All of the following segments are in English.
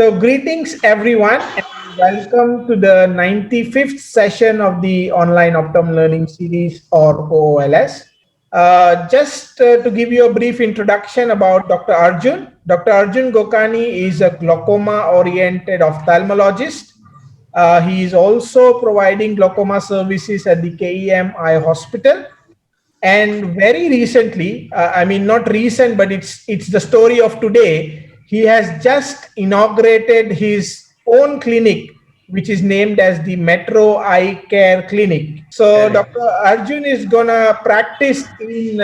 So greetings everyone and welcome to the 95th session of the online Optom learning series or OOLS. Just to give you a brief introduction about Dr. Arjun. Dr. Arjun Gokani is a glaucoma-oriented ophthalmologist. He is also providing glaucoma services at the KEM Eye Hospital. And very recently, I mean not recent, but it's the story of today. He has just inaugurated his own clinic, which is named as the Metro Eye Care Clinic. So Dr. Arjun is gonna practice in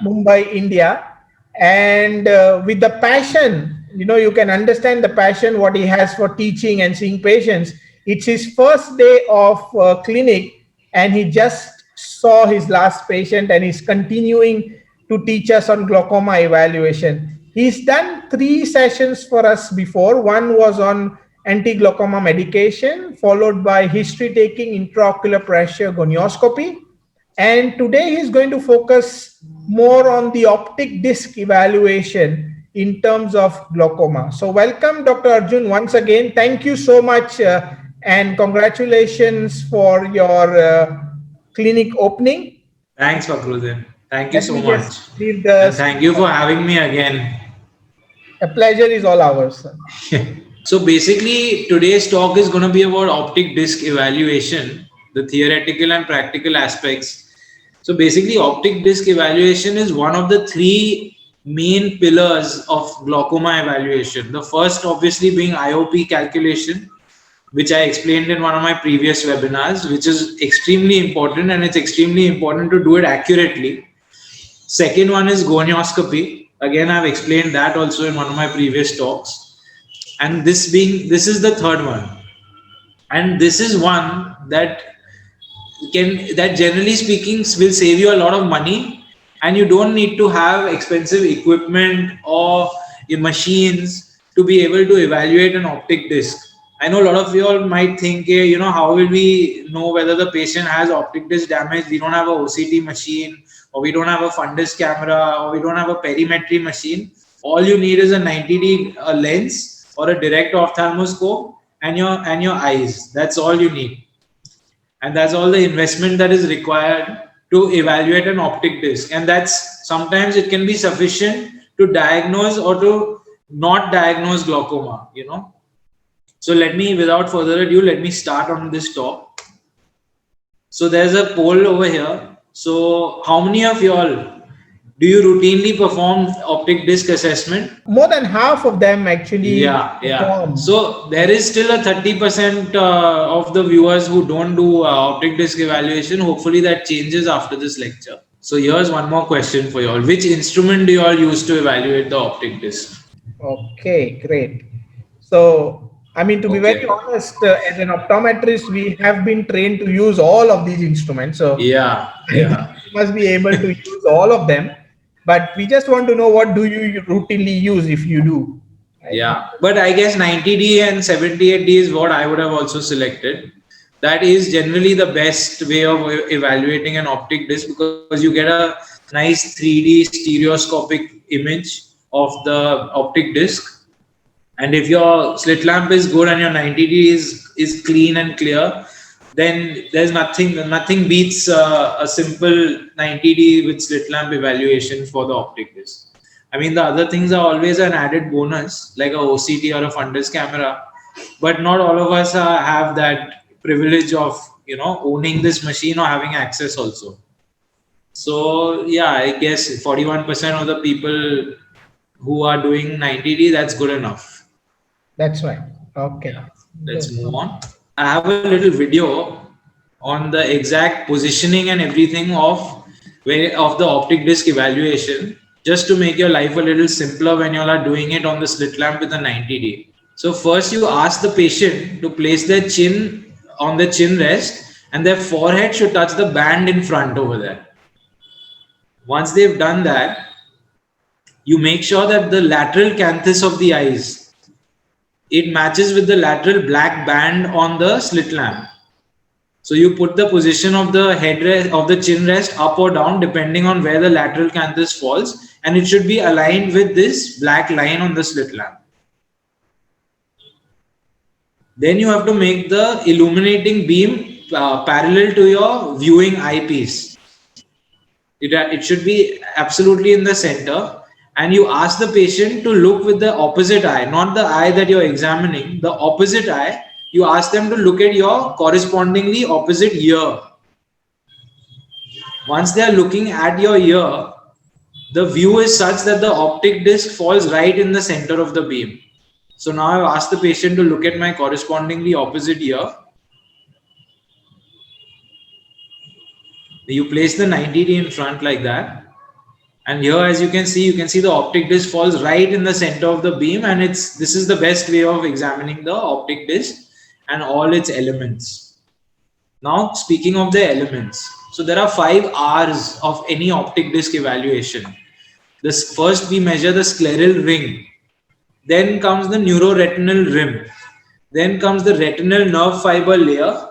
Mumbai, India, and with the passion, you can understand the passion what he has for teaching and seeing patients. It's his first day of clinic, and he just saw his last patient and is continuing to teach us on glaucoma evaluation. He's done 3 sessions for us before. One was on anti-glaucoma medication, followed by history taking, intraocular pressure gonioscopy. And today he's going to focus more on the optic disc evaluation in terms of glaucoma. So welcome, Dr. Arjun, once again. Thank you so much and congratulations for your clinic opening. Thanks, Fakrudin. Thank you so much. And thank you for having me again. A pleasure is all ours. So basically, today's talk is going to be about optic disc evaluation, the theoretical and practical aspects. So basically, optic disc evaluation is one of the 3 main pillars of glaucoma evaluation. The first obviously being IOP calculation, which I explained in one of my previous webinars, which is extremely important, and it's extremely important to do it accurately. Second one is gonioscopy. Again, I've explained that also in one of my previous talks. And this is the third one. And this is one that generally speaking will save you a lot of money, and you don't need to have expensive equipment or machines to be able to evaluate an optic disc. I know a lot of you all might think, how will we know whether the patient has optic disc damage? We don't have a OCT machine, or we don't have a fundus camera, or we don't have a perimetry machine. All you need is a 90D lens or a direct ophthalmoscope and your eyes. That's all you need. And that's all the investment that is required to evaluate an optic disc. And that's sometimes it can be sufficient to diagnose or to not diagnose glaucoma, So without further ado, let me start on this talk. So there's a poll over here. So how many of y'all do you routinely perform optic disc assessment? More than half of them actually. Yeah. So there is still a 30% of the viewers who don't do optic disc evaluation. Hopefully that changes after this lecture. So here's one more question for y'all. Which instrument do y'all use to evaluate the optic disc? Okay, great. So I mean, to be very honest, as an optometrist, we have been trained to use all of these instruments. So yeah. You must be able to use all of them. But we just want to know, what do you routinely use if you do? Yeah, but I guess 90D and 78D is what I would have also selected. That is generally the best way of evaluating an optic disc, because you get a nice 3D stereoscopic image of the optic disc. And if your slit lamp is good and your 90D is clean and clear, then there's nothing beats a simple 90D with slit lamp evaluation for the optic disc. I mean, the other things are always an added bonus, like a OCT or a fundus camera, but not all of us have that privilege of owning this machine or having access also. So yeah, I guess 41% of the people who are doing 90D, that's good enough. That's right. Okay. Yeah. Let's move on. I have a little video on the exact positioning and everything of the optic disc evaluation, just to make your life a little simpler when you are doing it on the slit lamp with a 90D. So first you ask the patient to place their chin on the chin rest, and their forehead should touch the band in front over there. Once they've done that, you make sure that the lateral canthus of the eyes, it matches with the lateral black band on the slit lamp. So you put the position of the headrest of the chin rest up or down depending on where the lateral canthus falls, and it should be aligned with this black line on the slit lamp. Then you have to make the illuminating beam parallel to your viewing eyepiece. It should be absolutely in the center. And you ask the patient to look with the opposite eye, not the eye that you're examining, the opposite eye. You ask them to look at your correspondingly opposite ear. Once they are looking at your ear, the view is such that the optic disc falls right in the center of the beam. So now I've asked the patient to look at my correspondingly opposite ear. You place the 90D in front like that. And here, as you can see the optic disc falls right in the center of the beam, and this is the best way of examining the optic disc and all its elements. Now, speaking of the elements, so there are 5 R's of any optic disc evaluation. This first we measure the scleral ring, then comes the neuro-retinal rim, then comes the retinal nerve fiber layer,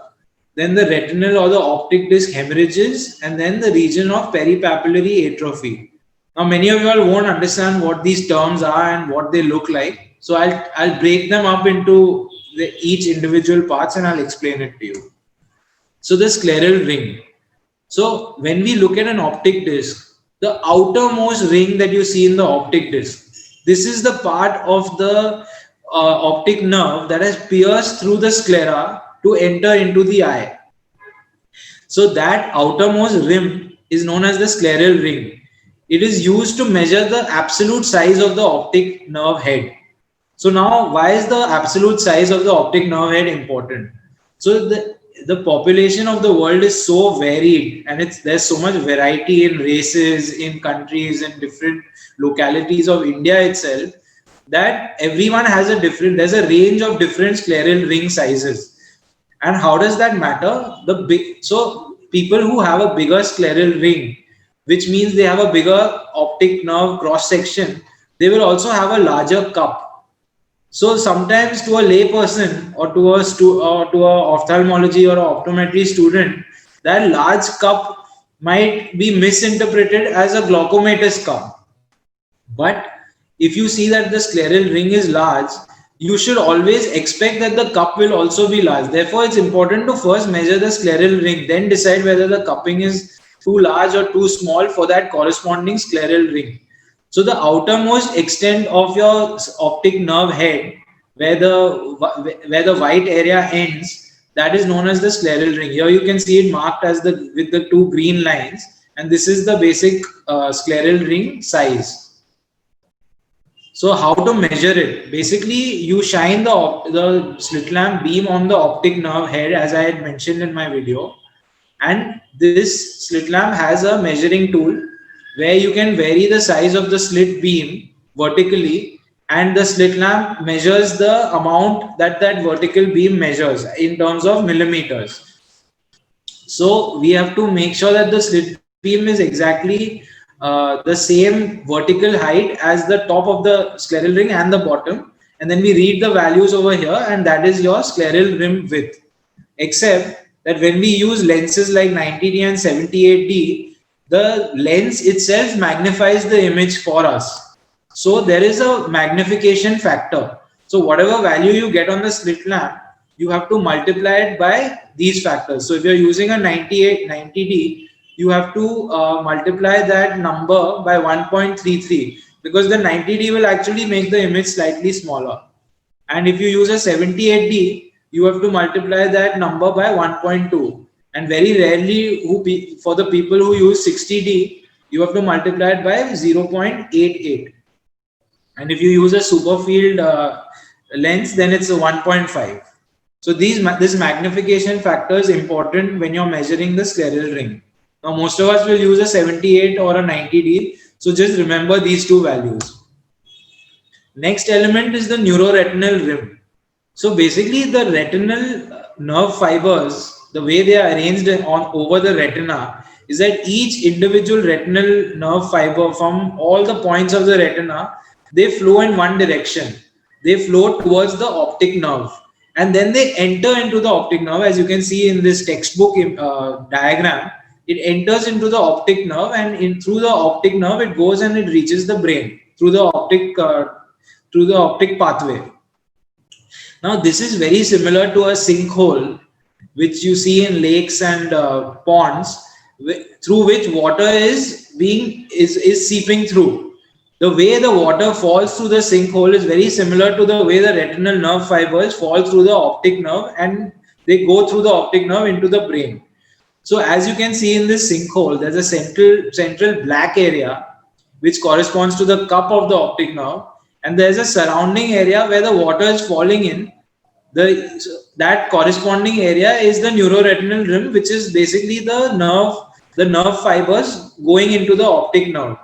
then the retinal or the optic disc hemorrhages, and then the region of peri-papillary atrophy. Now, many of you all won't understand what these terms are and what they look like. So I'll break them up into each individual parts and I'll explain it to you. So the scleral ring. So when we look at an optic disc, the outermost ring that you see in the optic disc, this is the part of the optic nerve that has pierced through the sclera to enter into the eye. So that outermost rim is known as the scleral ring. It is used to measure the absolute size of the optic nerve head. So now, why is the absolute size of the optic nerve head important? So the population of the world is so varied, and there's so much variety in races, in countries, in different localities of India itself, that everyone has there's a range of different scleral ring sizes. And how does that matter? So people who have a bigger scleral ring, which means they have a bigger optic nerve cross section, they will also have a larger cup. So sometimes to a lay person or to a ophthalmology or optometry student, that large cup might be misinterpreted as a glaucomatous cup. But if you see that the scleral ring is large, you should always expect that the cup will also be large. Therefore, it's important to first measure the scleral ring, then decide whether the cupping is too large or too small for that corresponding scleral ring. So the outermost extent of your optic nerve head, where the white area ends, that is known as the scleral ring. Here you can see it marked as with the 2 green lines, and this is the basic scleral ring size. So how to measure it? Basically, you shine the slit lamp beam on the optic nerve head, as I had mentioned in my video. And this slit lamp has a measuring tool where you can vary the size of the slit beam vertically, and the slit lamp measures the amount that vertical beam measures in terms of millimeters. So we have to make sure that the slit beam is exactly the same vertical height as the top of the scleral ring and the bottom, and then we read the values over here, and that is your scleral rim width. Except that when we use lenses like 90D and 78D, the lens itself magnifies the image for us. So there is a magnification factor. So whatever value you get on the slit lamp, you have to multiply it by these factors. So if you're using a 90D, you have to multiply that number by 1.33, because the 90D will actually make the image slightly smaller. And if you use a 78D, you have to multiply that number by 1.2. And very rarely, for the people who use 60D, you have to multiply it by 0.88. And if you use a superfield lens, then it's a 1.5. So this magnification factor is important when you're measuring the scleral ring. Now, most of us will use a 78 or a 90D. So just remember these two values. Next element is the neuro-retinal rim. So basically the retinal nerve fibers, the way they are arranged over the retina, is that each individual retinal nerve fiber from all the points of the retina, they flow in one direction. They flow towards the optic nerve, and then they enter into the optic nerve. As you can see in this textbook diagram, it enters into the optic nerve, and through the optic nerve it goes and it reaches the brain through the optic pathway. Now this is very similar to a sinkhole which you see in lakes and ponds, through which water is seeping through. The way the water falls through the sinkhole is very similar to the way the retinal nerve fibers fall through the optic nerve, and they go through the optic nerve into the brain. So as you can see in this sinkhole, there's a central black area which corresponds to the cup of the optic nerve, and there's a surrounding area where the water is falling in. That corresponding area is the neuroretinal rim, which is basically the nerve fibers going into the optic nerve.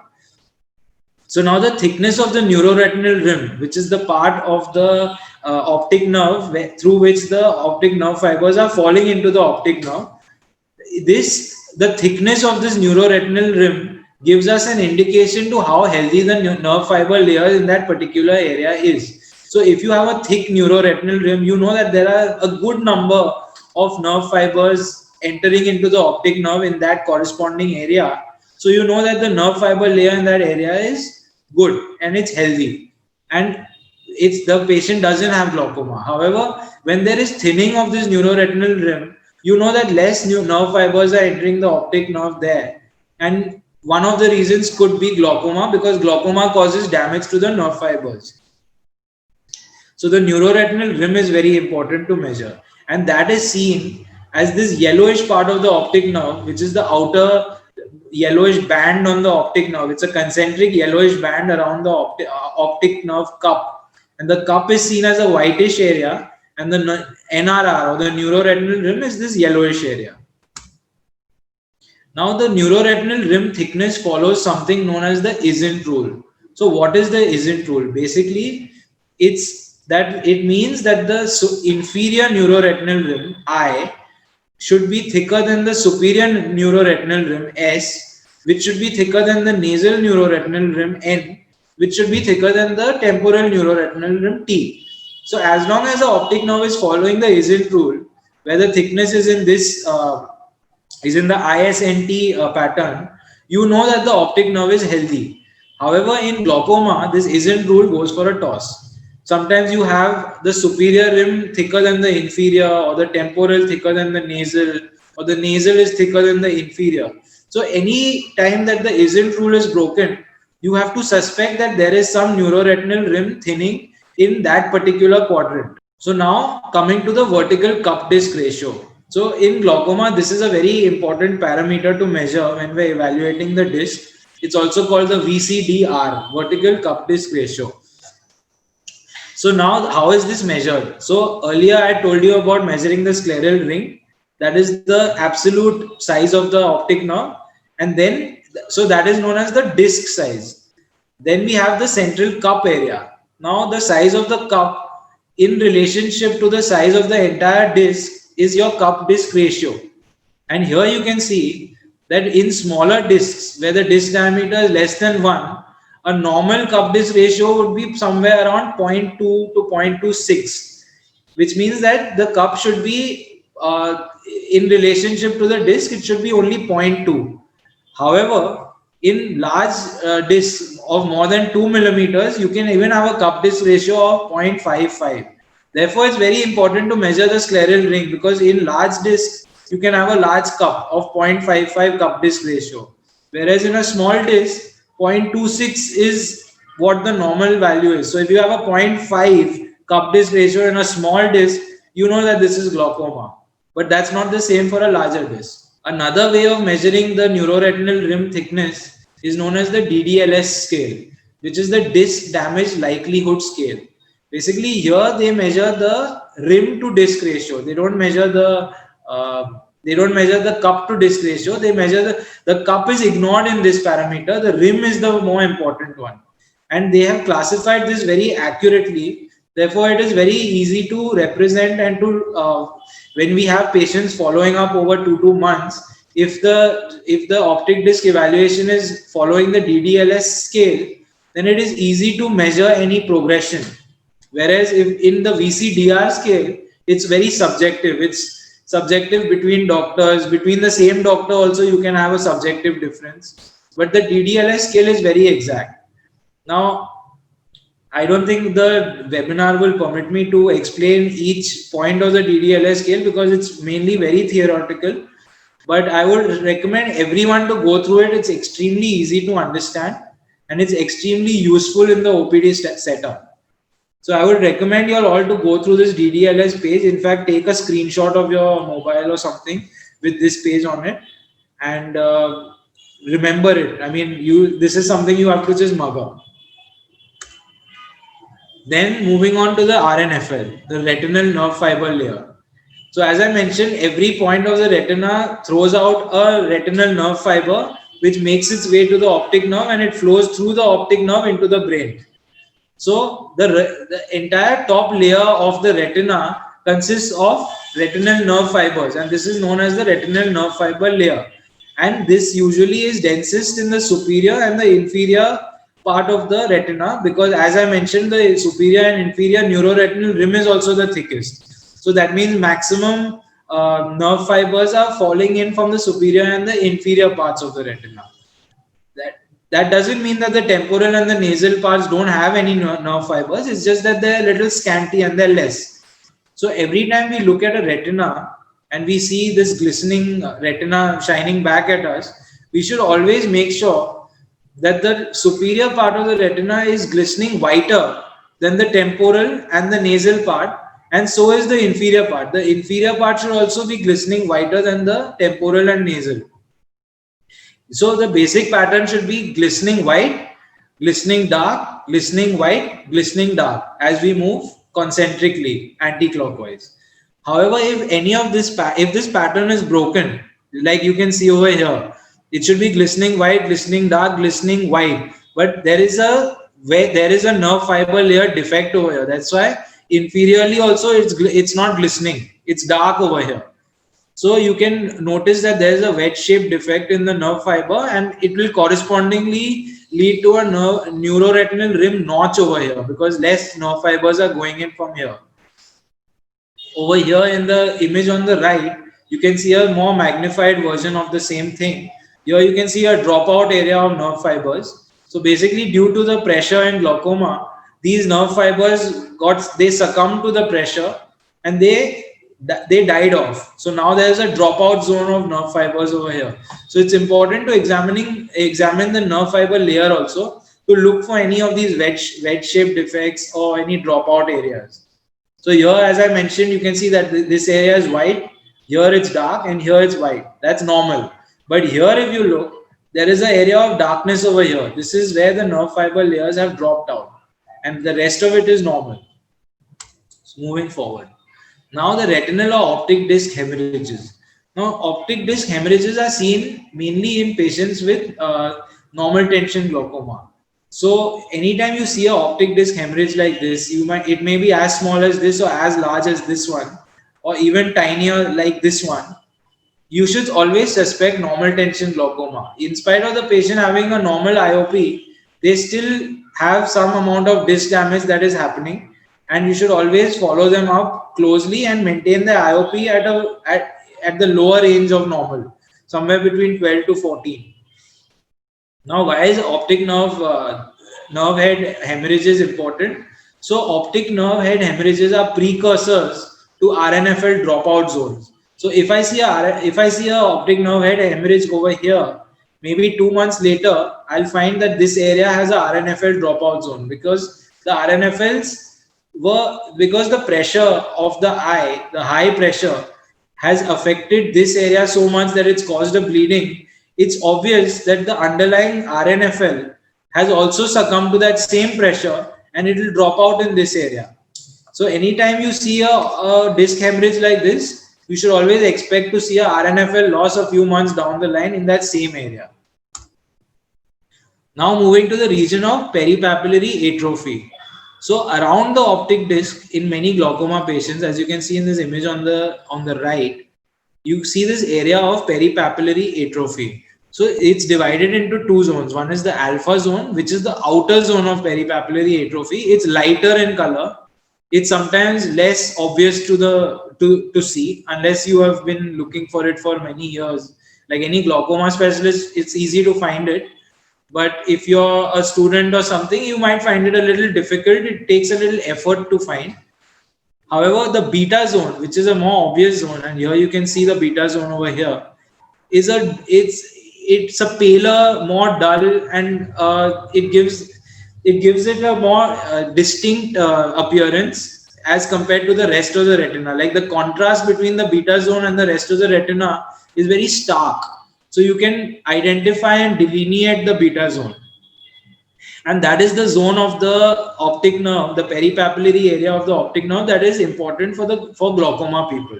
So now the thickness of the neuroretinal rim, which is the part of the optic nerve through which the optic nerve fibers are falling into the optic nerve, the thickness of this neuroretinal rim gives us an indication to how healthy the nerve fiber layer in that particular area is. So if you have a thick neuroretinal rim, you know that there are a good number of nerve fibers entering into the optic nerve in that corresponding area. So you know that the nerve fiber layer in that area is good and it's healthy, and the patient doesn't have glaucoma. However, when there is thinning of this neuroretinal rim, you know that less nerve fibers are entering the optic nerve there, and one of the reasons could be glaucoma, because glaucoma causes damage to the nerve fibers. So the neuroretinal rim is very important to measure, and that is seen as this yellowish part of the optic nerve, which is the outer yellowish band on the optic nerve. It's a concentric yellowish band around the optic nerve cup, and the cup is seen as a whitish area, and the NRR or the neuroretinal rim is this yellowish area. Now the neuroretinal rim thickness follows something known as the ISNT rule. So what is the ISNT rule? Basically, it means that the inferior neuroretinal rim I should be thicker than the superior neuroretinal rim S, which should be thicker than the nasal neuroretinal rim N, which should be thicker than the temporal neuroretinal rim T. So as long as the optic nerve is following the ISNT rule, where the thickness is in the ISNT pattern, you know that the optic nerve is healthy. However, in glaucoma, this ISNT rule goes for a toss. Sometimes you have the superior rim thicker than the inferior, or the temporal thicker than the nasal, or the nasal is thicker than the inferior. So any time that the ISNT rule is broken, you have to suspect that there is some neuroretinal rim thinning in that particular quadrant. So now coming to the vertical cup disc ratio. So in glaucoma, this is a very important parameter to measure when we're evaluating the disc. It's also called the VCDR, vertical cup disc ratio. So now how is this measured? So earlier I told you about measuring the scleral ring. That is the absolute size of the optic nerve. And then, so that is known as the disc size. Then we have the central cup area. Now the size of the cup in relationship to the size of the entire disc is your cup disc ratio. And here you can see that in smaller discs where the disc diameter is less than 1, a normal cup disc ratio would be somewhere around 0.2 to 0.26, which means that the cup should be in relationship to the disc, it should be only 0.2. However, in large discs of more than 2 millimeters, you can even have a cup disc ratio of 0.55. Therefore, it's very important to measure the scleral ring, because in large discs, you can have a large cup of 0.55 cup disc ratio. Whereas in a small disc, 0.26 is what the normal value is. So if you have a 0.5 cup disc ratio in a small disc, you know that this is glaucoma. But that's not the same for a larger disc. Another way of measuring the neuroretinal rim thickness is known as the DDLS scale, which is the disc damage likelihood scale. Basically, here they measure the rim to disc ratio. They don't measure the cup to disc ratio. They measure the cup is ignored in this parameter. The rim is the more important one, and they have classified this very accurately. Therefore, it is very easy to represent, and to when we have patients following up over 2 months, if the optic disc evaluation is following the DDLS scale, then it is easy to measure any progression. Whereas if in the VCDR scale, it's very subjective. It's subjective between doctors, between the same doctor also you can have a subjective difference. But the DDLS scale is very exact. Now, I don't think the webinar will permit me to explain each point of the DDLS scale because it's mainly very theoretical. But I would recommend everyone to go through it. It's extremely easy to understand and it's extremely useful in the OPD setup. So I would recommend you all to go through this DDLS page. In fact, take a screenshot of your mobile or something with this page on it and remember it. I mean, this is something you have to just mug up. Then moving on to the RNFL, the retinal nerve fiber layer. So as I mentioned, every point of the retina throws out a retinal nerve fiber which makes its way to the optic nerve and it flows through the optic nerve into the brain. So the entire top layer of the retina consists of retinal nerve fibers and this is known as the retinal nerve fiber layer. And this usually is densest in the superior and the inferior part of the retina because as I mentioned, the superior and inferior neuroretinal rim is also the thickest. So that means maximum nerve fibers are falling in from the superior and the inferior parts of the retina. That doesn't mean that the temporal and the nasal parts don't have any nerve fibers. It's just that they're a little scanty and they're less. So every time we look at a retina and we see this glistening retina shining back at us, we should always make sure that the superior part of the retina is glistening whiter than the temporal and the nasal part, and so is the inferior part. The inferior part should also be glistening whiter than the temporal and nasal. So the basic pattern should be glistening white, glistening dark, glistening white, glistening dark as we move concentrically anti-clockwise. However, if any of this if this pattern is broken, like you can see over here, it should be glistening white, glistening dark, glistening white. But there is a nerve fiber layer defect over here. That's why inferiorly also it's not glistening. It's dark over here. So you can notice that there is a wedge-shaped defect in the nerve fiber and it will correspondingly lead to a neuroretinal rim notch over here because less nerve fibers are going in from here. Over here in the image on the right, you can see a more magnified version of the same thing. Here you can see a dropout area of nerve fibers. So basically due to the pressure in glaucoma, these nerve fibers they succumbed to the pressure and they died off. So now there is a dropout zone of nerve fibers over here. So it's important to examine the nerve fiber layer also to look for any of these wedge-shaped defects or any dropout areas. So here, as I mentioned, you can see that this area is white, here it's dark, and here it's white. That's normal. But here, if you look, there is an area of darkness over here. This is where the nerve fiber layers have dropped out, and the rest of it is normal. So moving forward. Now the retinal or optic disc hemorrhages. Now optic disc hemorrhages are seen mainly in patients with normal tension glaucoma. So anytime you see an optic disc hemorrhage like this, it may be as small as this or as large as this one, or even tinier like this one. You should always suspect normal tension glaucoma. In spite of the patient having a normal IOP, they still have some amount of disc damage that is happening, and you should always follow them up closely and maintain the IOP at the lower range of normal, somewhere between 12 to 14. Now, why is optic nerve head hemorrhages important? So, optic nerve head hemorrhages are precursors to RNFL dropout zones. So, if I see a optic nerve head hemorrhage over here, maybe 2 months later, I'll find that this area has a RNFL dropout zone because the RNFLs because the pressure of the eye, the high pressure, has affected this area so much that it's caused a bleeding. It's obvious that the underlying RNFL has also succumbed to that same pressure and it will drop out in this area. So anytime you see a disc hemorrhage like this, you should always expect to see a RNFL loss a few months down the line in that same area. Now moving to the region of peri-papillary atrophy. So around the optic disc in many glaucoma patients, as you can see in this image on the right, you see this area of peri-papillary atrophy. So it's divided into two zones. One is the alpha zone, which is the outer zone of peri-papillary atrophy. It's lighter in color. It's sometimes less obvious to see unless you have been looking for it for many years. Like any glaucoma specialist, it's easy to find it. But if you're a student or something, you might find it a little difficult. It takes a little effort to find. However, the beta zone, which is a more obvious zone, and here you can see the beta zone over here, is it's a paler, more dull, and it gives it a more distinct appearance as compared to the rest of the retina. Like the contrast between the beta zone and the rest of the retina is very stark. So you can identify and delineate the beta zone, and that is the zone of the optic nerve, the peri-papillary area of the optic nerve, that is important for glaucoma people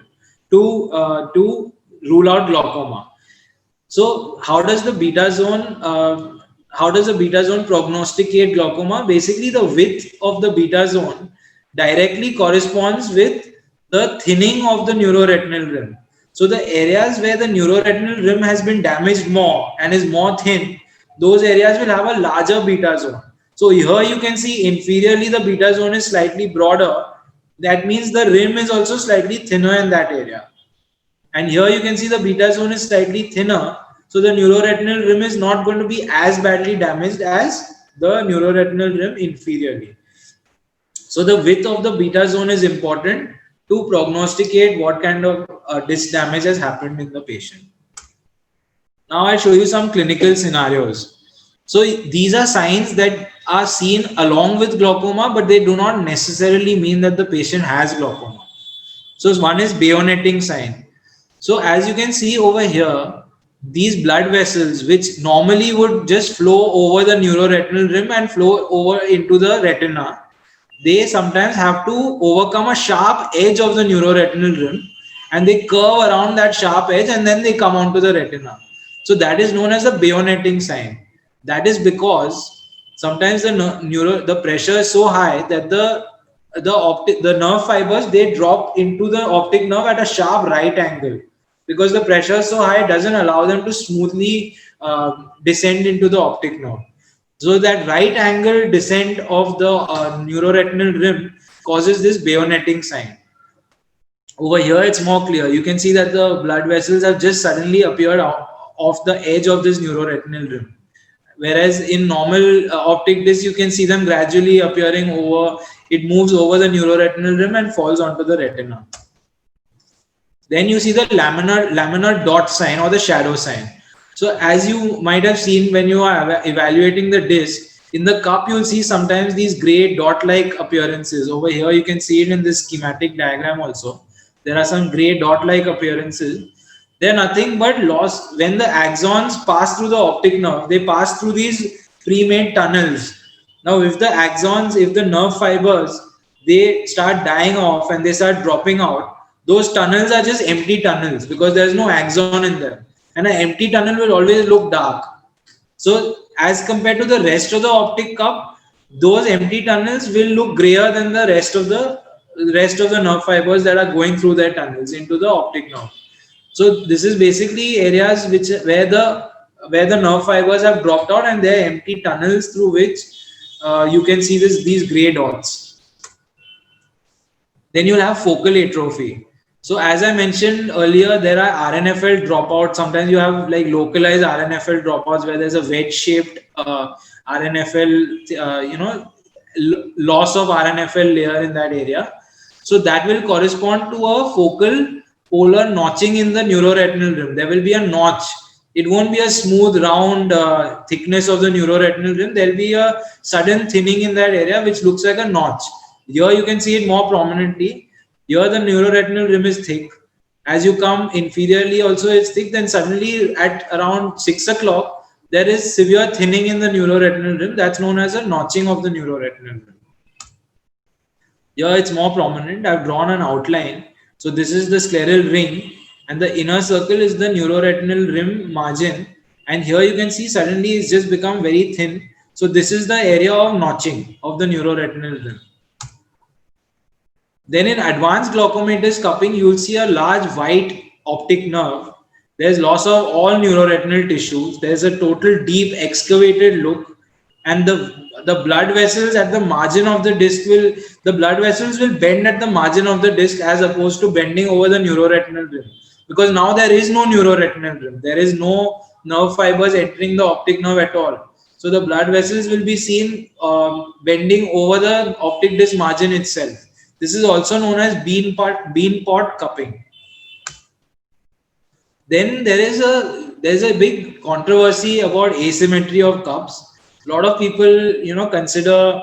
to rule out glaucoma. So how does the beta zone prognosticate glaucoma? Basically, the width of the beta zone directly corresponds with the thinning of the neuroretinal rim. So the areas where the neuroretinal rim has been damaged more and is more thin, those areas will have a larger beta zone. So here you can see inferiorly the beta zone is slightly broader. That means the rim is also slightly thinner in that area. And here you can see the beta zone is slightly thinner. So the neuroretinal rim is not going to be as badly damaged as the neuroretinal rim inferiorly. So the width of the beta zone is important to prognosticate what kind of disc damage has happened in the patient. Now I'll show you some clinical scenarios. So these are signs that are seen along with glaucoma, but they do not necessarily mean that the patient has glaucoma. So one is Bayonetting sign. So as you can see over here, these blood vessels, which normally would just flow over the neuroretinal rim and flow over into the retina, they sometimes have to overcome a sharp edge of the neuroretinal rim, and they curve around that sharp edge and then they come onto the retina. So that is known as the Bayonetting sign. That is because sometimes the pressure is so high that the nerve fibers, they drop into the optic nerve at a sharp right angle, because the pressure is so high, it doesn't allow them to smoothly descend into the optic nerve. So that right angle descent of the neuroretinal rim causes this Bayonetting sign. Over here it's more clear. You can see that the blood vessels have just suddenly appeared off the edge of this neuroretinal rim. Whereas in normal optic disc, you can see them gradually appearing over, it moves over the neuroretinal rim and falls onto the retina. Then you see the laminar dot sign or the shadow sign. So as you might have seen when you are evaluating the disc, in the cup you'll see sometimes these gray dot-like appearances. Over here you can see it in this schematic diagram also. There are some gray dot-like appearances. They're nothing but loss. When the axons pass through the optic nerve, they pass through these pre-made tunnels. Now if the nerve fibers, they start dying off and they start dropping out, those tunnels are just empty tunnels because there's no axon in them. And an empty tunnel will always look dark. So as compared to the rest of the optic cup, those empty tunnels will look grayer than the rest of the nerve fibers that are going through their tunnels into the optic nerve. So this is basically areas where the nerve fibers have dropped out and there are empty tunnels through which you can see these gray dots. Then you'll have focal atrophy. So as I mentioned earlier, there are RNFL dropouts. Sometimes you have like localized RNFL dropouts where there's a wedge-shaped RNFL, loss of RNFL layer in that area. So that will correspond to a focal polar notching in the neuroretinal rim. There will be a notch. It won't be a smooth round thickness of the neuroretinal rim. There will be a sudden thinning in that area which looks like a notch. Here you can see it more prominently. Here the neuroretinal rim is thick. As you come inferiorly also it's thick. Then suddenly at around 6 o'clock, there is severe thinning in the neuroretinal rim. That's known as a notching of the neuroretinal rim. Here it's more prominent. I've drawn an outline. So this is the scleral ring and the inner circle is the neuroretinal rim margin. And here you can see suddenly it's just become very thin. So this is the area of notching of the neuroretinal rim. Then in advanced glaucomatous cupping, you'll see a large white optic nerve. There's loss of all neuroretinal tissues. There's a total deep excavated look, and the blood vessels at the margin of the disc will bend at the margin of the disc as opposed to bending over the neuroretinal rim, because now there is no neuroretinal rim. There is no nerve fibers entering the optic nerve at all. So the blood vessels will be seen bending over the optic disc margin itself. This is also known as bean pot cupping. Then there's a big controversy about asymmetry of cups. A lot of people, consider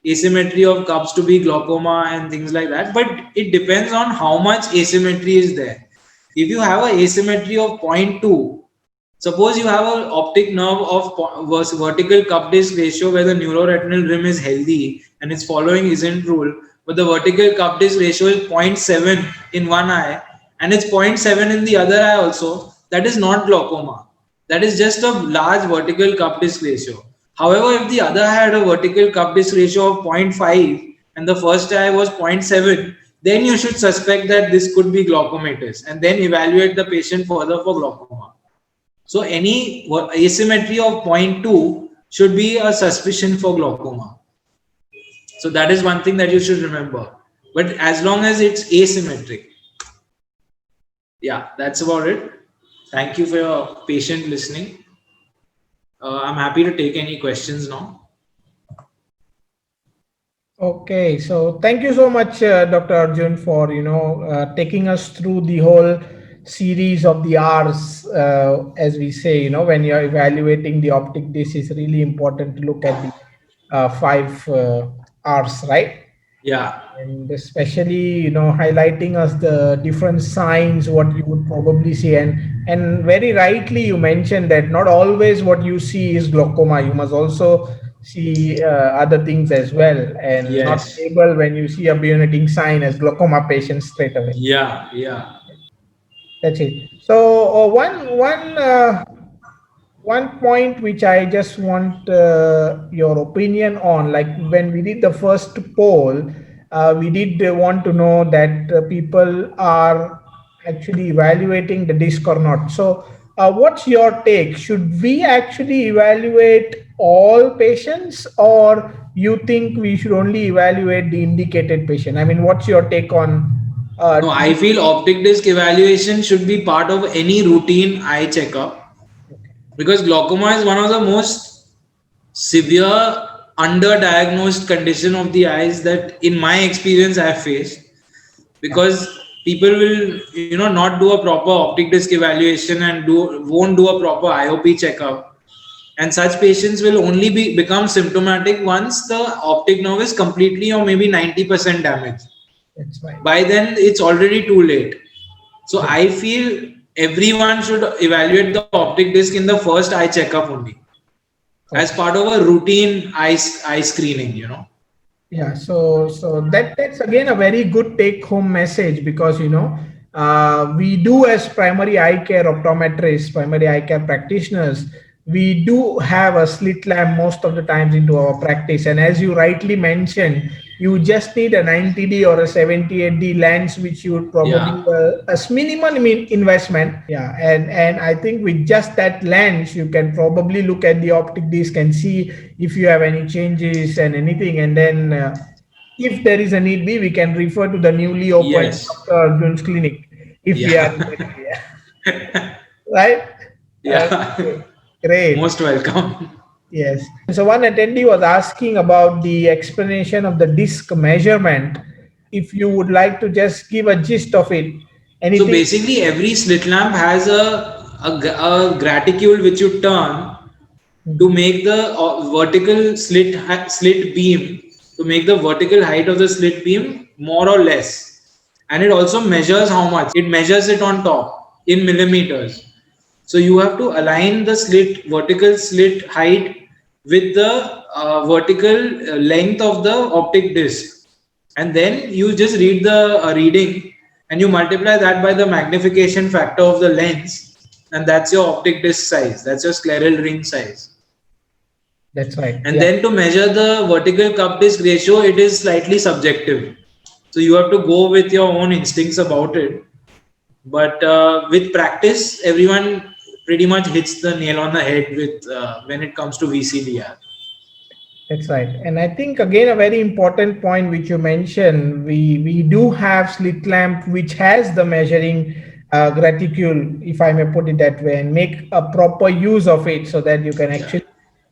asymmetry of cups to be glaucoma and things like that, but it depends on how much asymmetry is there. If you have an asymmetry of zero point 0.2, suppose you have an optic nerve of vertical cup disc ratio where the neuroretinal rim is healthy and it's following ISNT rule, but the vertical cup disc ratio is zero point 0.7 in one eye and it's zero point 0.7 in the other eye also, that is not glaucoma. That is just a large vertical cup disc ratio. However, if the other eye had a vertical cup disc ratio of zero point 0.5 and the first eye was zero point 0.7, then you should suspect that this could be glaucomatous and then evaluate the patient further for glaucoma. So any asymmetry of zero point 0.2 should be a suspicion for glaucoma. So that is one thing that you should remember. But as long as it's asymmetric. Yeah, that's about it. Thank you for your patient listening. I'm happy to take any questions now. Okay, so thank you so much, Dr. Arjun, for taking us through the whole series of the R's. As we say, when you're evaluating the optic disc, it's really important to look at the five R's, right? Yeah. And especially highlighting us the different signs what you would probably see, and very rightly you mentioned that not always what you see is glaucoma. You must also see other things as well, and not Yes. able when you see a Bayonetting sign as glaucoma patient straight away. Yeah. Yeah. That's it. So one point which I just want your opinion on, like when we did the first poll, we did want to know that people are actually evaluating the disc or not. So, what's your take? Should we actually evaluate all patients, or you think we should only evaluate the indicated patient? I mean, what's your take on? No, I feel optic disc evaluation should be part of any routine eye checkup because glaucoma is one of the most severe underdiagnosed condition of the eyes that in my experience I have faced, because people will not do a proper optic disc evaluation and won't do a proper IOP checkup, and such patients will only become symptomatic once the optic nerve is completely or maybe 90% damaged. That's right. By then it's already too late. So I feel everyone should evaluate the optic disc in the first eye checkup only as part of a routine eye screening. Yeah, so that's again a very good take home message, because we do, as primary eye care optometrists, primary eye care practitioners, we do have a slit lamp most of the times into our practice, and as you rightly mentioned, you just need a 90D or a 78D lens, which you would probably Yeah. a minimal investment. Yeah, and I think with just that lens, you can probably look at the optic disc and see if you have any changes and anything, and then if there is a need be, we can refer to the newly opened Yes. Dr. Arjun's clinic if we are in Yeah. that area. Right? Yeah. Okay, great. Most welcome. Yes. So one attendee was asking about the explanation of the disc measurement. If you would like to just give a gist of it, So anything. basically, every slit lamp has a graticule which you turn to make the vertical slit beam, to make the vertical height of the slit beam more or less, and it also measures how much. It measures it on top in millimeters. So you have to align the vertical slit height with the vertical length of the optic disc, and then you just read the reading and you multiply that by the magnification factor of the lens, and that's your optic disc size. That's your scleral ring size. That's right. And Yeah. then to measure the vertical cup disc ratio, it is slightly subjective. So you have to go with your own instincts about it. But with practice, everyone pretty much hits the nail on the head with when it comes to VCDR. That's right. And I think again a very important point which you mentioned, we do have slit lamp which has the measuring graticule, if I may put it that way, and make a proper use of it so that you can Yeah. actually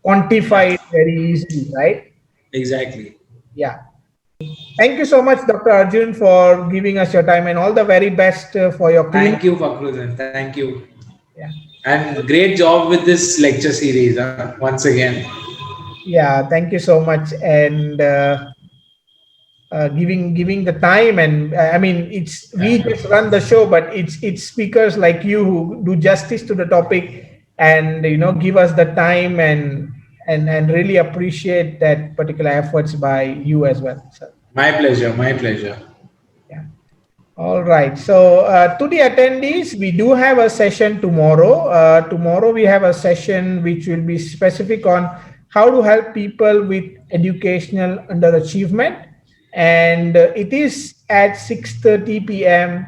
Yeah, quantify it very easily, right? exactly. Yeah. Thank you so much, Dr. Arjun, for giving us your time and all the very best for your clinic. Thank you, Fakhruddin. Thank you. Yeah. And great job with this lecture series, once again. Yeah. Thank you so much. And giving the time, and I mean, it's Yeah. we just run the show, but it's speakers like you who do justice to the topic, and give us the time, and really appreciate that particular efforts by you as well. So My pleasure. My pleasure. yeah. All right. So, to the attendees, we do have a session tomorrow. Tomorrow, we have a session which will be specific on how to help people with educational underachievement. And it is at 6:30 p.m.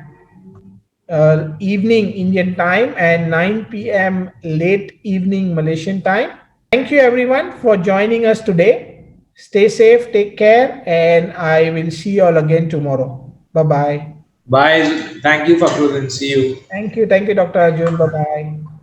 Evening Indian time and 9 p.m. late evening Malaysian time. Thank you, everyone, for joining us today. Stay safe, take care, and I will see you all again tomorrow. Bye bye. Bye. Thank you, Fakhruddin. See you. Thank you. Thank you, Dr. Arjun. Bye bye.